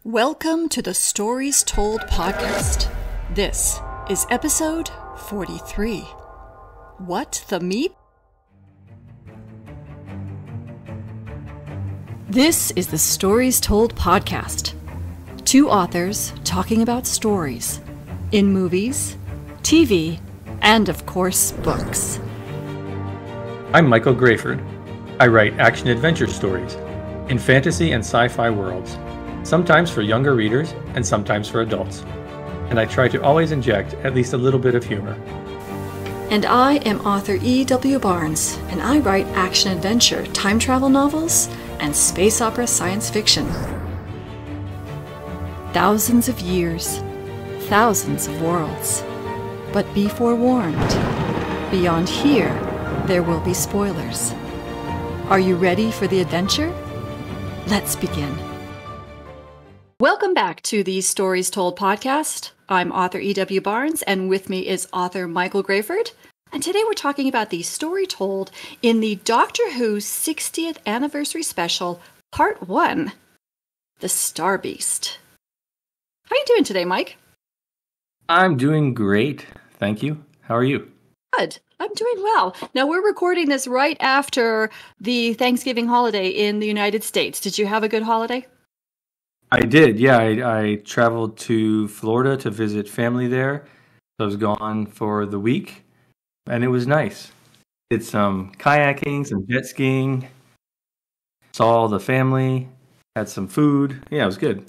Welcome to the Stories Told podcast. This is episode 43. What the Meep? This is the Stories Told podcast. Two authors talking about stories in movies, TV, and of course, books. I'm Michael Grayford. I write action-adventure stories in fantasy and sci-fi worlds, sometimes for younger readers and sometimes for adults. And I try to always inject at least a little bit of humor. And I am author E.W. Barnes, and I write action-adventure, time travel novels, and space opera science fiction. Thousands of years, thousands of worlds. But be forewarned, beyond here, there will be spoilers. Are you ready for the adventure? Let's begin. Welcome back to the Stories Told podcast. I'm author E.W. Barnes, and with me is author Michael Grayford. And today we're talking about the story told in the Doctor Who 60th anniversary special, Part 1, The Star Beast. How are you doing today, Mike? I'm doing great, thank you. How are you? Good. I'm doing well. Now, we're recording this right after the Thanksgiving holiday in the United States. Did you have a good holiday? I did, yeah. I traveled to Florida to visit family there. I was gone for the week, and it was nice. Did some kayaking, some jet skiing, saw the family, had some food. Yeah, it was good.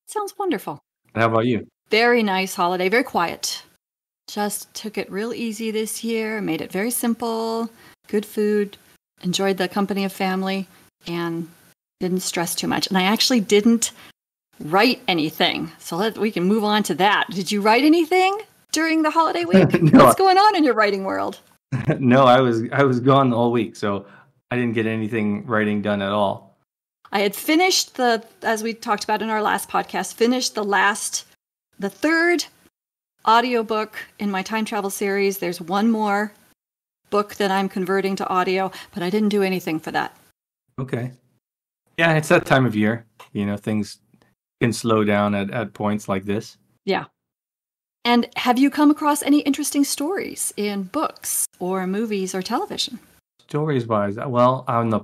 Sounds wonderful. How about you? Very nice holiday, very quiet. Just took it real easy this year, made it very simple, good food, enjoyed the company of family, and didn't stress too much. And I actually didn't write anything. So we can move on to that. Did you write anything during the holiday week? No. What's going on in your writing world? No, I was gone all week, so I didn't get anything writing done at all. I had finished as we talked about in our last podcast, finished the third audiobook in my time travel series. There's one more book that I'm converting to audio, but I didn't do anything for that. Okay. Yeah, it's that time of year. You know, things can slow down at points like this. Yeah. And have you come across any interesting stories in books or movies or television? Stories-wise, well, on the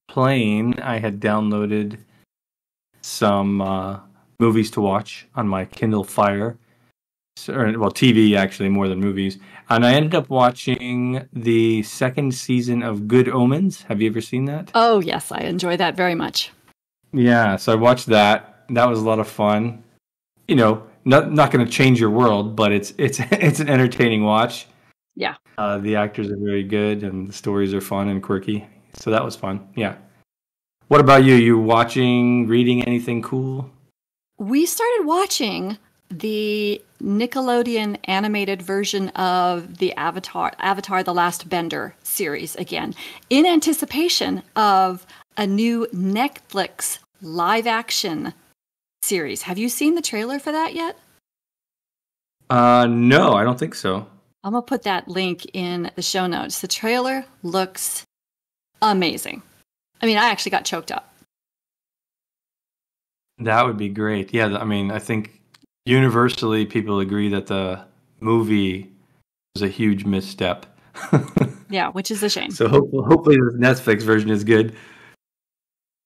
plane, I had downloaded some movies to watch on my Kindle Fire. TV, actually, more than movies. And I ended up watching the second season of Good Omens. Have you ever seen that? Oh, yes. I enjoy that very much. Yeah, so I watched that. That was a lot of fun. You know, not going to change your world, but it's an entertaining watch. Yeah. The actors are very good, and the stories are fun and quirky. So that was fun. Yeah. What about you? You reading anything cool? We started watching the Nickelodeon animated version of the Avatar The Last Bender series again, in anticipation of a new Netflix live-action series. Have you seen the trailer for that yet? No, I don't think so. I'm going to put that link in the show notes. The trailer looks amazing. I mean, I actually got choked up. That would be great. Yeah, I mean, I think universally, people agree that the movie was a huge misstep. Yeah, which is a shame. So hopefully the Netflix version is good.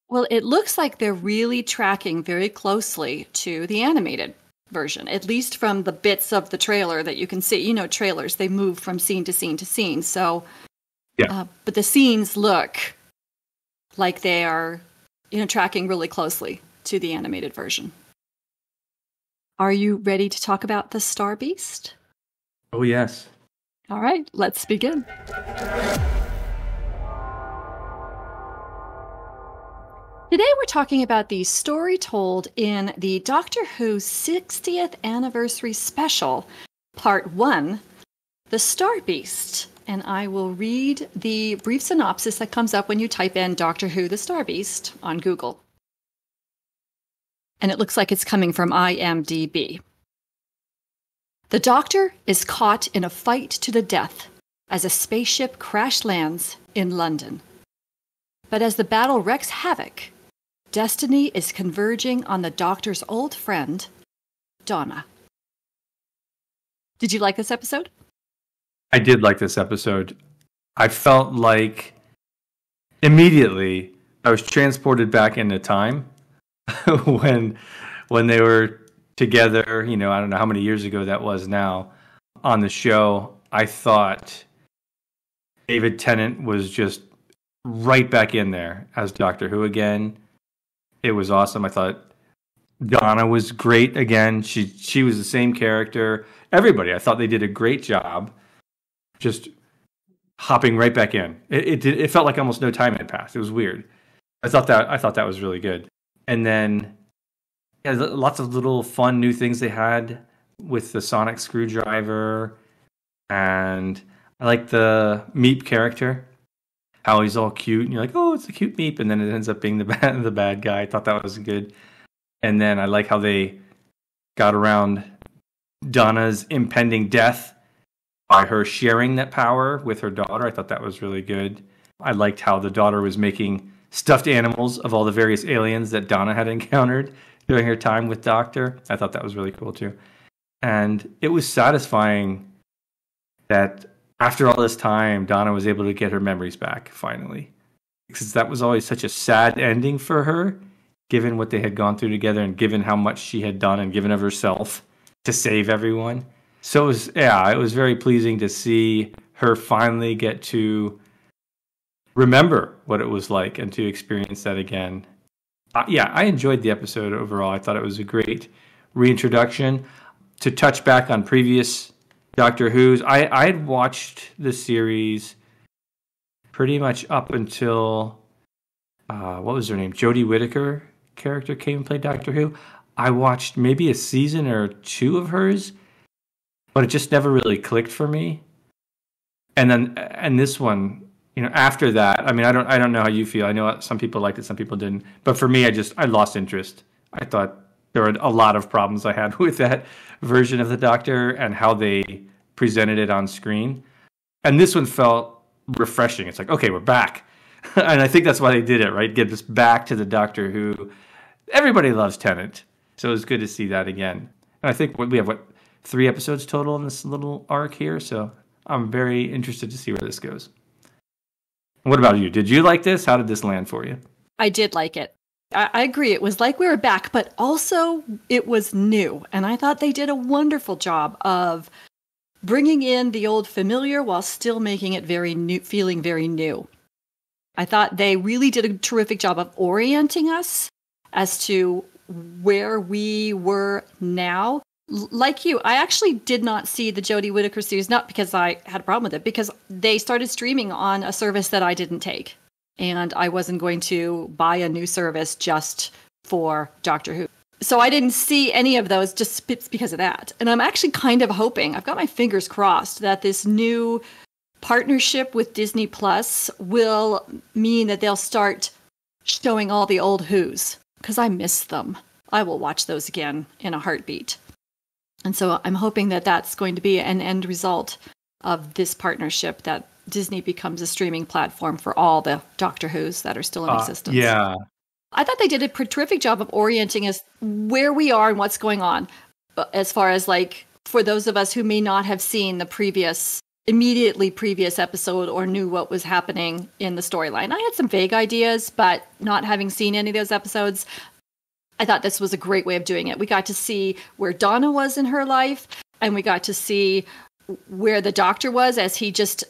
Well, it looks like they're really tracking very closely to the animated version, at least from the bits of the trailer that you can see. You know, trailers, they move from scene to scene to scene. So, yeah. But the scenes look like they are, tracking really closely to the animated version. Are you ready to talk about the Star Beast? Oh, yes. All right, let's begin. Today we're talking about the story told in the Doctor Who 60th anniversary special, Part 1, The Star Beast. And I will read the brief synopsis that comes up when you type in Doctor Who, The Star Beast on Google. And it looks like it's coming from IMDb. The Doctor is caught in a fight to the death as a spaceship crash lands in London. But as the battle wreaks havoc, destiny is converging on the Doctor's old friend, Donna. Did you like this episode? I did like this episode. I felt like immediately I was transported back into time when they were together, I don't know how many years ago that was now, on the show. I thought David Tennant was just right back in there as Doctor Who again. It was awesome. I thought Donna was great again. She was the same character. Everybody, I thought they did a great job just hopping right back in. It felt like almost no time had passed. It was weird. I thought that was really good. And then lots of little fun new things they had with the sonic screwdriver, and I like the Meep character, how he's all cute, and you're like, oh, it's a cute Meep, and then it ends up being the bad guy. I thought that was good. And then I like how they got around Donna's impending death by her sharing that power with her daughter. I thought that was really good. I liked how the daughter was making stuffed animals of all the various aliens that Donna had encountered during her time with Doctor. I thought that was really cool too. And it was satisfying that after all this time, Donna was able to get her memories back, finally. Because that was always such a sad ending for her, given what they had gone through together and given how much she had done and given of herself to save everyone. So it was very pleasing to see her finally get to remember what it was like and to experience that again. I enjoyed the episode overall. I thought it was a great reintroduction to touch back on previous Doctor Who's. I had watched the series pretty much up until what was her name? Jodie Whittaker character came and played Doctor Who. I watched maybe a season or two of hers, but it just never really clicked for me. And this one, after that, I mean, I don't know how you feel. I know some people liked it, some people didn't. But for me, I lost interest. I thought there were a lot of problems I had with that version of the Doctor and how they presented it on screen. And this one felt refreshing. It's like, okay, we're back. And I think that's why they did it, right? Get us back to the Doctor Who. Everybody loves Tennant. So it was good to see that again. And I think we have, 3 episodes total in this little arc here. So I'm very interested to see where this goes. What about you? Did you like this? How did this land for you? I did like it. I agree. It was like we were back, but also it was new. And I thought they did a wonderful job of bringing in the old familiar while still making it very new, feeling very new. I thought they really did a terrific job of orienting us as to where we were now. Like you, I actually did not see the Jodie Whittaker series, not because I had a problem with it, because they started streaming on a service that I didn't take. And I wasn't going to buy a new service just for Doctor Who. So I didn't see any of those just because of that. And I'm actually kind of hoping, I've got my fingers crossed, that this new partnership with Disney Plus will mean that they'll start showing all the old Who's, because I miss them. I will watch those again in a heartbeat. And so I'm hoping that that's going to be an end result of this partnership, that Disney becomes a streaming platform for all the Doctor Who's that are still in existence. Yeah. I thought they did a terrific job of orienting us where we are and what's going on. As far as for those of us who may not have seen the immediately previous episode or knew what was happening in the storyline. I had some vague ideas, but not having seen any of those episodes, I thought this was a great way of doing it. We got to see where Donna was in her life, and we got to see where the Doctor was as he just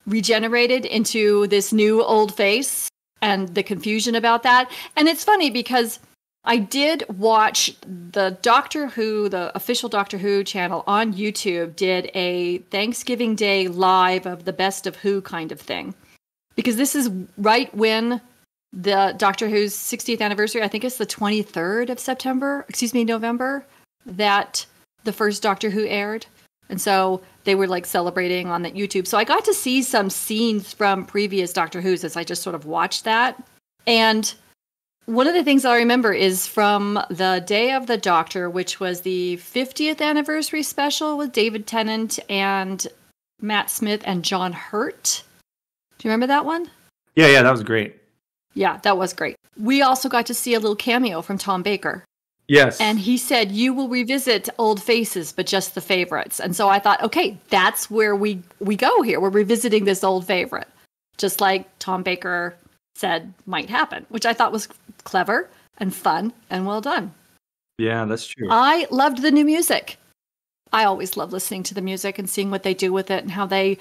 regenerated into this new old face and the confusion about that. And it's funny because I did watch the Doctor Who, the official Doctor Who channel on YouTube, did a Thanksgiving Day live of the best of Who kind of thing. Because this is right when the Doctor Who's 60th anniversary, I think it's the 23rd of November, that the first Doctor Who aired. And so they were celebrating on that YouTube. So I got to see some scenes from previous Doctor Who's as I just sort of watched that. And one of the things I remember is from the Day of the Doctor, which was the 50th anniversary special with David Tennant and Matt Smith and John Hurt. Do you remember that one? Yeah, that was great. Yeah, that was great. we also got to see a little cameo from Tom Baker. Yes. And he said, you will revisit old faces, but just the favorites. And so I thought, okay, that's where we go here. We're revisiting this old favorite, just like Tom Baker said might happen, which I thought was clever and fun and well done. Yeah, that's true. I loved the new music. I always love listening to the music and seeing what they do with it and how they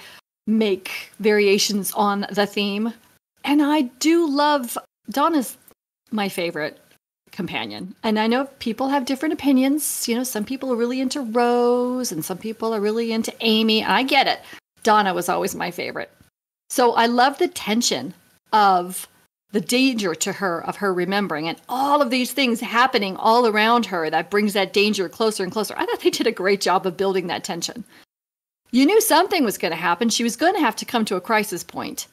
make variations on the theme. And I do love Donna's my favorite companion. And I know people have different opinions. You know, some people are really into Rose and some people are really into Amy. I get it. Donna was always my favorite. So I love the tension of the danger to her, of her remembering, and all of these things happening all around her that brings that danger closer and closer. I thought they did a great job of building that tension. You knew something was going to happen. She was going to have to come to a crisis point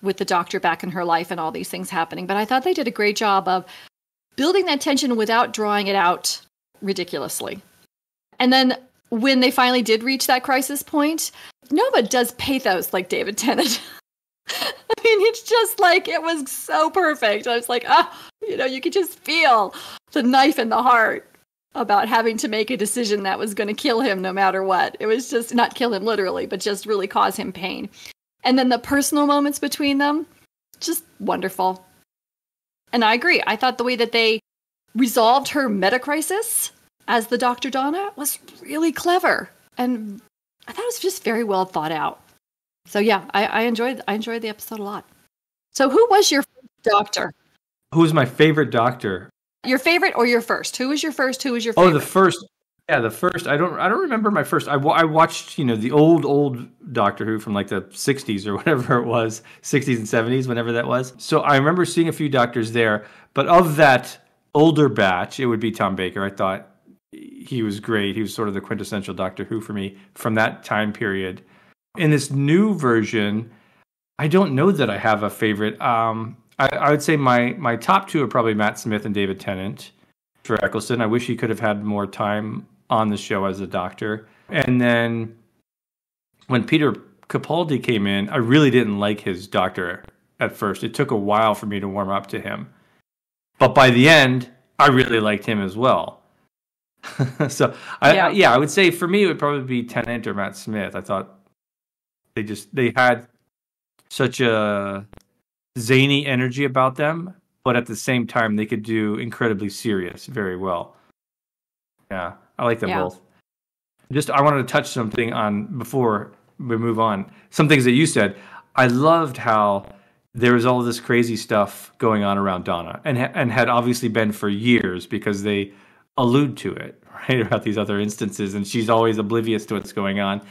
with the doctor back in her life and all these things happening. But I thought they did a great job of building that tension without drawing it out ridiculously. And then when they finally did reach that crisis point, Nova does pathos like David Tennant. I mean, it's just like, it was so perfect. I was like, you could just feel the knife in the heart about having to make a decision that was going to kill him no matter what. It was just, not kill him literally, but just really cause him pain. And then the personal moments between them, just wonderful. And I agree. I thought the way that they resolved her meta-crisis as the Dr. Donna was really clever. And I thought it was just very well thought out. So yeah, I enjoyed the episode a lot. So who was your first doctor? Who was my favorite doctor? Your favorite or your first? Who was your first? Who was your favorite? Oh, the first. Yeah, the first. I don't remember my first. I watched, the old Doctor Who from like the 60s or whatever it was, 60s and 70s, whenever that was. So I remember seeing a few doctors there, but of that older batch, it would be Tom Baker. I thought he was great. He was sort of the quintessential Doctor Who for me from that time period. In this new version, I don't know that I have a favorite. I would say my top two are probably Matt Smith and David Tennant for Eccleston. I wish he could have had more time on the show as a doctor. And then when Peter Capaldi came in, I really didn't like his doctor at first. It took a while for me to warm up to him. But by the end, I really liked him as well. So, I would say for me, it would probably be Tennant or Matt Smith. I thought they had such a zany energy about them, but at the same time, they could do incredibly serious very well. Yeah, I like them both. I wanted to touch something on before we move on. Some things that you said. I loved how there was all this crazy stuff going on around Donna, and had obviously been for years because they allude to it, right, about these other instances, and she's always oblivious to what's going on.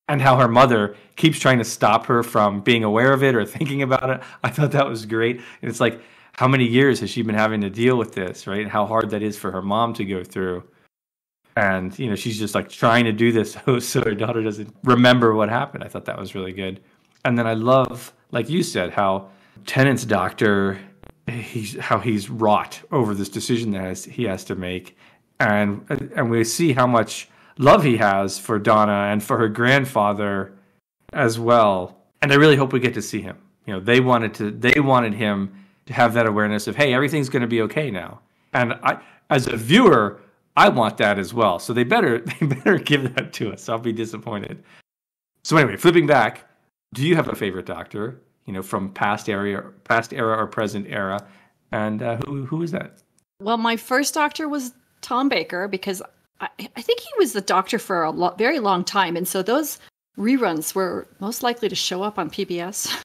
And how her mother keeps trying to stop her from being aware of it or thinking about it. I thought that was great. And it's like, how many years has she been having to deal with this, right? How hard that is for her mom to go through. And, she's just like trying to do this so her daughter doesn't remember what happened. I thought that was really good. And then I love, like you said, how Tennant's doctor, he's wrought over this decision that he has to make. And we see how much love he has for Donna and for her grandfather as well. And I really hope we get to see him. They wanted him to have that awareness of, hey, everything's going to be okay now. And I, as a viewer, I want that as well. So they better give that to us. I'll be disappointed. So anyway, flipping back, do you have a favorite doctor, from past era or present era? And who is that? Well, my first doctor was Tom Baker, because I think he was the doctor for a very long time. And so those reruns were most likely to show up on PBS.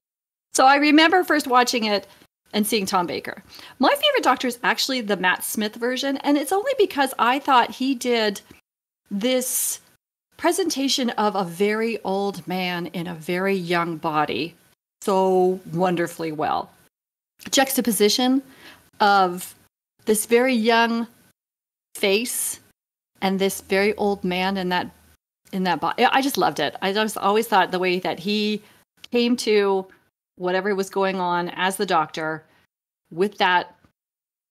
So I remember first watching it and seeing Tom Baker. My favorite doctor is actually the Matt Smith version. And it's only because I thought he did this presentation of a very old man in a very young body so wonderfully well. Juxtaposition of this very young face and this very old man in that body. I just loved it. I just always thought the way that he came to whatever was going on as the doctor with that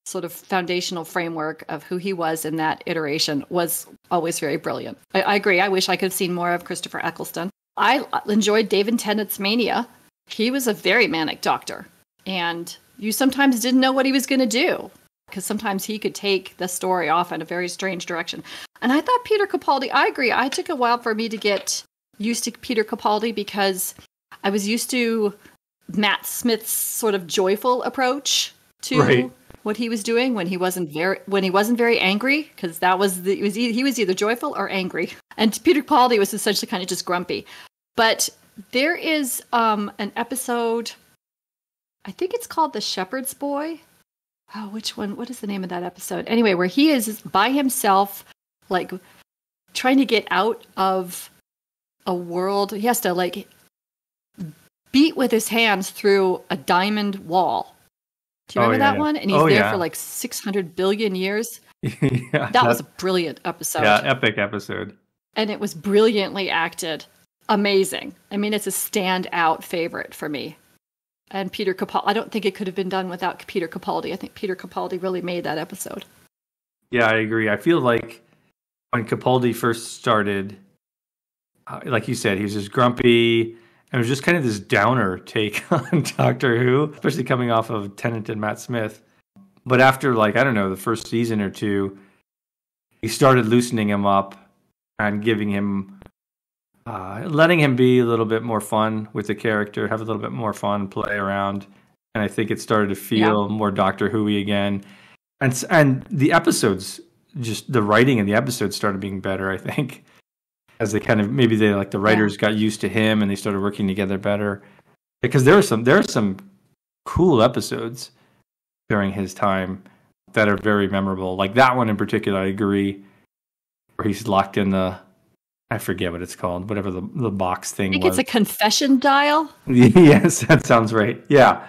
sort of foundational framework of who he was in that iteration was always very brilliant. I agree. I wish I could have seen more of Christopher Eccleston. I enjoyed David Tennant's mania. He was a very manic doctor. And, you sometimes didn't know what he was going to do, because sometimes he could take the story off in a very strange direction. And I thought Peter Capaldi, I agree. I took a while for me to get used to Peter Capaldi because I was used to Matt Smith's sort of joyful approach to what he was doing when he wasn't very angry, because he was either joyful or angry, and Peter Capaldi was essentially kind of just grumpy. But there is an episode, I think it's called The Shepherd's Boy. Oh, which one? What is the name of that episode? Anyway, where he is by himself, like trying to get out of a world. He has to like beat with his hands through a diamond wall. Do you remember that one? And he's there for like 600 billion years. That was a brilliant episode. Yeah, epic episode. And it was brilliantly acted. Amazing. I mean, it's a standout favorite for me. And Peter Capaldi, I don't think it could have been done without Peter Capaldi. I think Peter Capaldi really made that episode. Yeah, I agree. I feel like when Capaldi first started, like you said, he was just grumpy. And it was just kind of this downer take on Doctor Who, especially coming off of Tennant and Matt Smith. But after, like, I don't know, the first season or two, he started loosening him up and giving him, letting him be a little bit more fun with the character, have a little bit more fun, play around. And I think it started to feel more Doctor Who-y again. And the episodes, just the writing in the episodes started being better, I think. As they kind of, maybe the writers got used to him and they started working together better. Because there are some cool episodes during his time that are very memorable. Like that one in particular, I agree, where he's locked in I forget what it's called, whatever the box thing was. I think it's a confession dial. Yes, that sounds right. Yeah.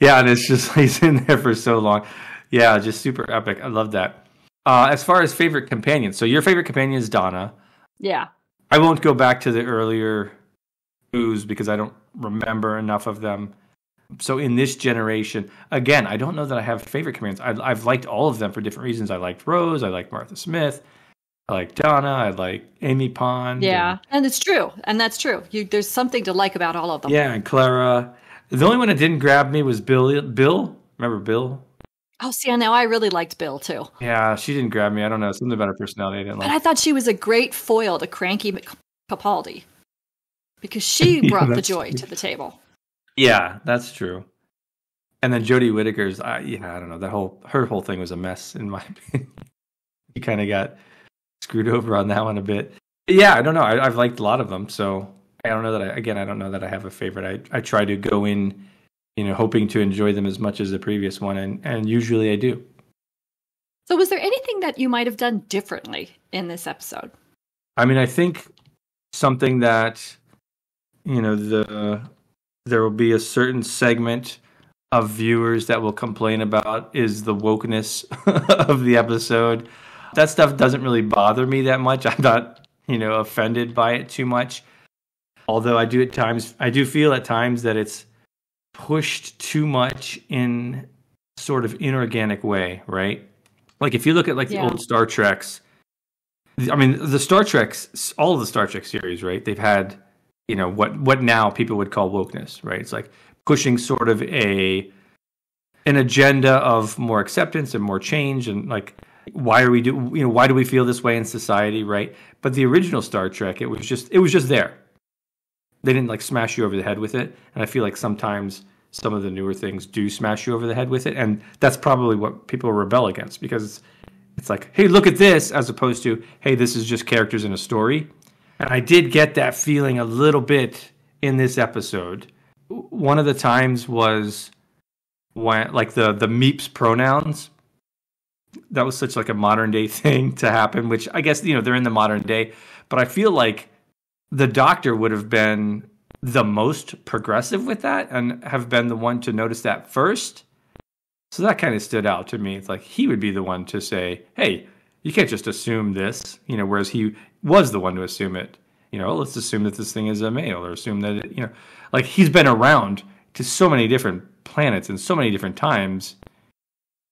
Yeah, and it's just, he's in there for so long. Yeah, just super epic. I love that. As far as favorite companions, so your favorite companion is Donna. Yeah. I won't go back to the earlier Who's because I don't remember enough of them. So in this generation, again, I don't know that I have favorite companions. I've liked all of them for different reasons. I liked Rose. I liked Martha Smith. I like Donna. I like Amy Pond. Yeah, and it's true. And that's true. There's something to like about all of them. Yeah, and Clara. The only one that didn't grab me was Bill. Bill? Remember Bill? Oh, see, now I really liked Bill, too. Yeah, she didn't grab me. I don't know. Something about her personality I didn't like. But I thought she was a great foil to cranky Capaldi. Because she brought the joy to the table. Yeah, that's true. And then Jodie Whittaker's, I don't know. Her whole thing was a mess, in my opinion. She kind of got screwed over on that one a bit. Yeah, I don't know. I've liked a lot of them, so I don't know that I don't know that I have a favorite. I try to go in, hoping to enjoy them as much as the previous one, and usually I do. So was there anything that you might have done differently in this episode? I mean, I think something that, there will be a certain segment of viewers that will complain about is the wokeness of the episode. That stuff doesn't really bother me that much. I'm not, offended by it too much. Although I do feel at times that it's pushed too much in sort of inorganic way, right? Like if you look at the old Star Treks, I mean the Star Treks, all of the Star Trek series, right? They've had, what now people would call wokeness, right? It's like pushing sort of an agenda of more acceptance and more change, and like why do we feel this way in society, right? But the original Star Trek, it was just there. They didn't smash you over the head with it. And I feel like sometimes some of the newer things do smash you over the head with it. And that's probably what people rebel against, because it's like, hey, look at this, as opposed to, hey, this is just characters in a story. And I did get that feeling a little bit in this episode. One of the times was when the Meep's pronouns. That was such a modern day thing to happen, which I guess, they're in the modern day. But I feel like the Doctor would have been the most progressive with that and have been the one to notice that first. So that kind of stood out to me. It's like he would be the one to say, hey, you can't just assume this, whereas he was the one to assume it. Let's assume that this thing is a male, or assume that it, he's been around to so many different planets and so many different times.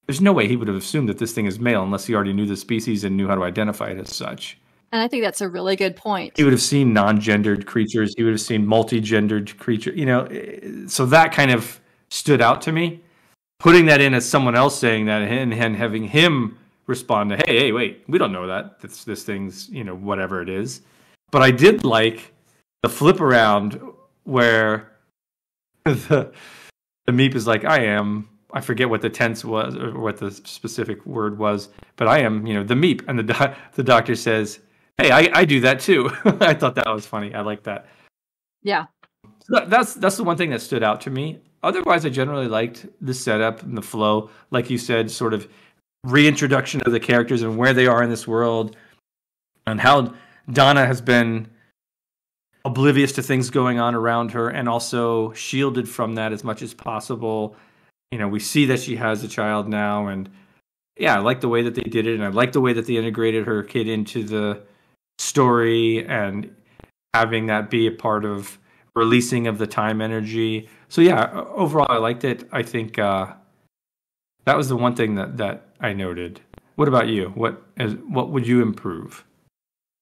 There's no way he would have assumed that this thing is male unless he already knew the species and knew how to identify it as such. And I think that's a really good point. He would have seen non-gendered creatures. He would have seen multi-gendered creatures. So that kind of stood out to me. putting that in as someone else saying that and having him respond to, hey, wait, we don't know that. This thing's, whatever it is. But I did like the flip around where the Meep is like, I forget what the tense was or what the specific word was, but I am, the Meep. And the doctor says, hey, I do that too. I thought that was funny. I like that. Yeah. So that's the one thing that stood out to me. Otherwise, I generally liked the setup and the flow. Like you said, sort of reintroduction of the characters and where they are in this world and how Donna has been oblivious to things going on around her and also shielded from that as much as possible. We see that she has a child now, and yeah, I like the way that they did it, and I like the way that they integrated her kid into the story and having that be a part of releasing of the time energy. So yeah, overall I liked it. I think that was the one thing that I noted. What about you? What would you improve?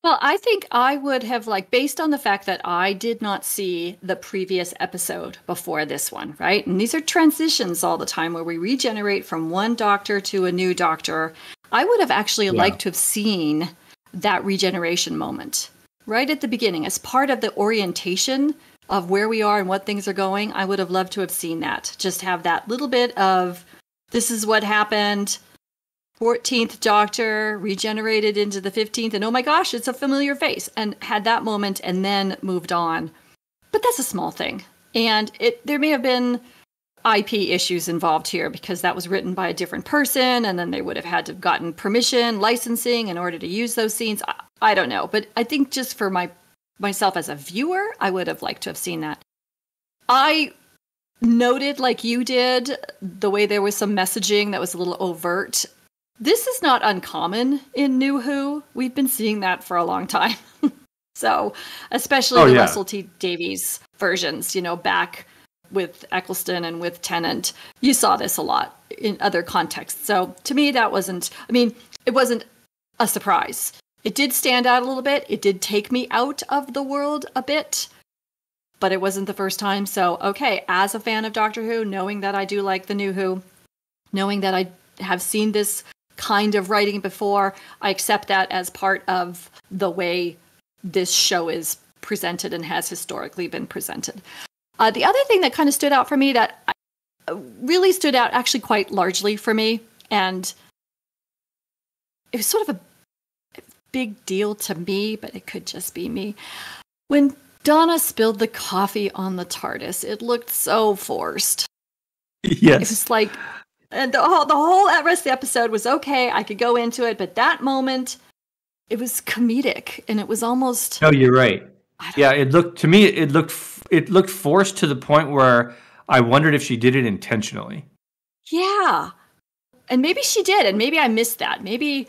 Well, I think I would have, based on the fact that I did not see the previous episode before this one, right? And these are transitions all the time where we regenerate from one doctor to a new doctor. I would have actually liked to have seen that regeneration moment right at the beginning as part of the orientation of where we are and what things are going. I would have loved to have seen that. Just have that little bit of, this is what happened. 14th Doctor regenerated into the 15th, and oh my gosh, it's a familiar face, and had that moment and then moved on. But that's a small thing. And there may have been IP issues involved here because that was written by a different person, and then they would have had to have gotten permission, licensing in order to use those scenes. I don't know. But I think just for myself as a viewer, I would have liked to have seen that. I noted, like you did, the way there was some messaging that was a little overt. This is not uncommon in New Who. We've been seeing that for a long time. So, especially the Russell T Davies versions, back with Eccleston and with Tennant, you saw this a lot in other contexts. So, to me, it wasn't a surprise. It did stand out a little bit. It did take me out of the world a bit, but it wasn't the first time. So, okay, as a fan of Doctor Who, knowing that I do like the New Who, knowing that I have seen this kind of writing before, I accept that as part of the way this show is presented and has historically been presented. The other thing that kind of stood out for me, that really stood out actually quite largely for me, and it was sort of a big deal to me, but it could just be me. When Donna spilled the coffee on the TARDIS, it looked so forced. Yes. It was like, and the whole rest of the episode was okay. I could go into it, but that moment, it was comedic, and it was almost. No, you're right. Yeah, it looked forced to the point where I wondered if she did it intentionally. Yeah, and maybe she did, and maybe I missed that. Maybe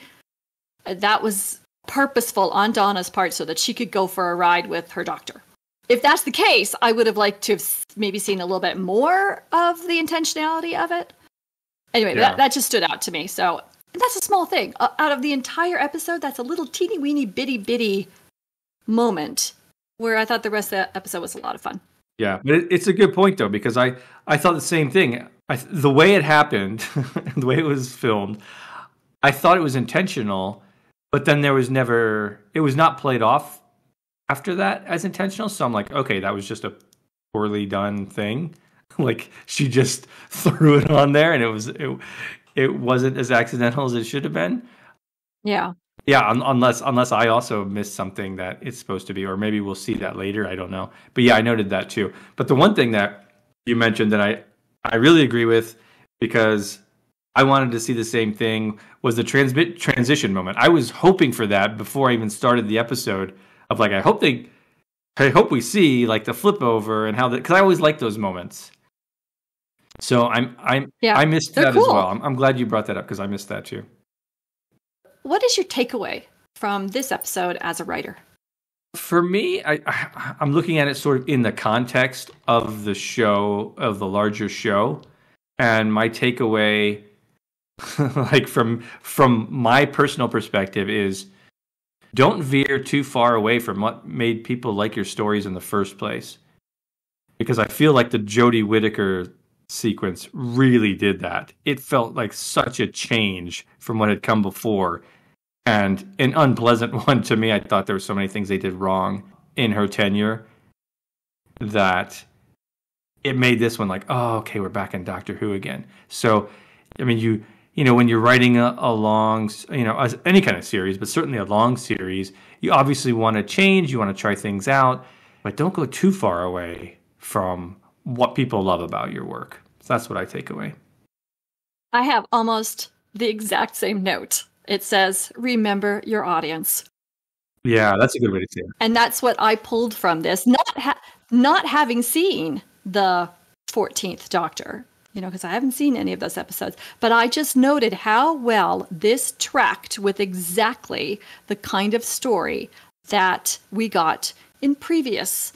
that was purposeful on Donna's part so that she could go for a ride with her doctor. If that's the case, I would have liked to have maybe seen a little bit more of the intentionality of it. Anyway, that just stood out to me. So that's a small thing. Out of the entire episode, that's a little teeny weeny bitty moment where I thought the rest of the episode was a lot of fun. Yeah, but it's a good point, though, because I thought the same thing. The way it happened, the way it was filmed, I thought it was intentional, but then it was not played off after that as intentional. So I'm like, okay, that was just a poorly done thing. Like, she just threw it on there, and it wasn't as accidental as it should have been. Yeah. Yeah, unless I also missed something that it's supposed to be, or maybe we'll see that later. I don't know. But yeah, I noted that too. But the one thing that you mentioned that I really agree with, because I wanted to see the same thing, was the transition moment. I was hoping for that before I even started the episode, of like, I hope we see like the flip over and how because I always like those moments. So I missed that cool as well. I'm glad you brought that up because I missed that too. What is your takeaway from this episode as a writer? For me, I'm looking at it sort of in the context of the show, of the larger show, and my takeaway, like from my personal perspective, is don't veer too far away from what made people like your stories in the first place. Because I feel like the Jodie Whittaker sequence really did that. It felt like such a change from what had come before, and an unpleasant one to me. I thought there were so many things they did wrong in her tenure that it made this one like, oh, okay, we're back in Doctor Who again. So, I mean, you know, when you're writing a long, you know, as any kind of series, but certainly a long series, you obviously want to change, you want to try things out, but don't go too far away from what people love about your work. So that's what I take away. I have almost the exact same note. It says, remember your audience. Yeah, that's a good way to say it. And that's what I pulled from this, not having seen the 14th Doctor, you know, because I haven't seen any of those episodes, but I just noted how well this tracked with exactly the kind of story that we got in previous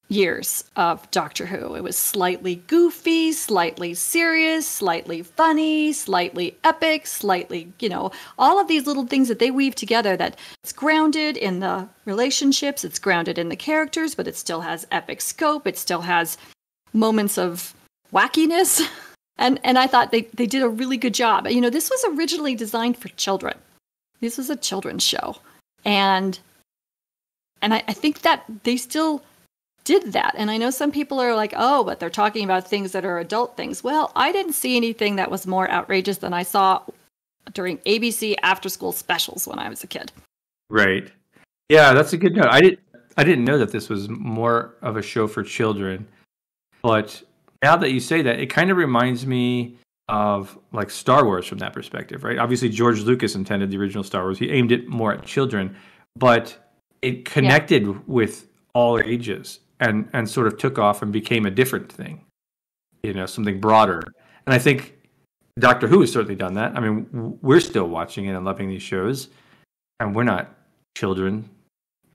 years of Doctor Who. It was slightly goofy, slightly serious, slightly funny, slightly epic, slightly, you know, all of these little things that they weave together that it's grounded in the relationships, it's grounded in the characters, but it still has epic scope, it still has moments of wackiness. And I thought they did a really good job. You know, this was originally designed for children. This was a children's show. And I think that they still did that. And I know some people are like, oh, but they're talking about things that are adult things. Well, I didn't see anything that was more outrageous than I saw during ABC after-school specials when I was a kid. Right. Yeah, that's a good note. I didn't know that this was more of a show for children. But now that you say that, it kind of reminds me of like Star Wars from that perspective, right? Obviously, George Lucas intended the original Star Wars. He aimed it more at children, but it connected with all ages. And sort of took off and became a different thing, you know, something broader. And I think Doctor Who has certainly done that. I mean, we're still watching it and loving these shows, and we're not children,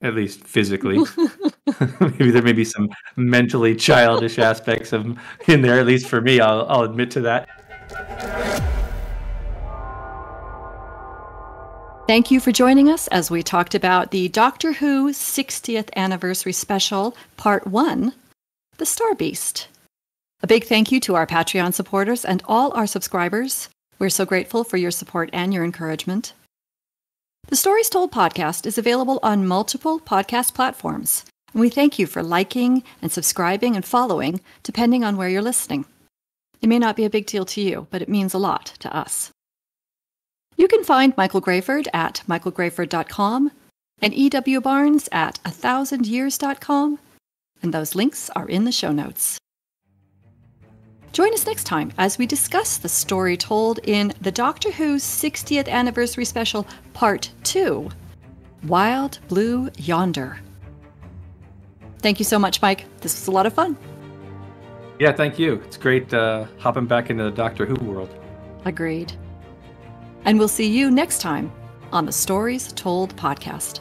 at least physically. Maybe there may be some mentally childish aspects of in there, at least for me. I'll admit to that. Thank you for joining us as we talked about the Doctor Who 60th Anniversary Special, Part 1, The Star Beast. A big thank you to our Patreon supporters and all our subscribers. We're so grateful for your support and your encouragement. The Stories Told podcast is available on multiple podcast platforms, and we thank you for liking and subscribing and following, depending on where you're listening. It may not be a big deal to you, but it means a lot to us. You can find Michael Grayford at michaelgrayford.com and E.W. Barnes at 1000years.com, and those links are in the show notes. Join us next time as we discuss the story told in the Doctor Who 60th Anniversary Special, Part 2, Wild Blue Yonder. Thank you so much, Mike. This was a lot of fun. Yeah, thank you. It's great hopping back into the Doctor Who world. Agreed. And we'll see you next time on the Stories Told podcast.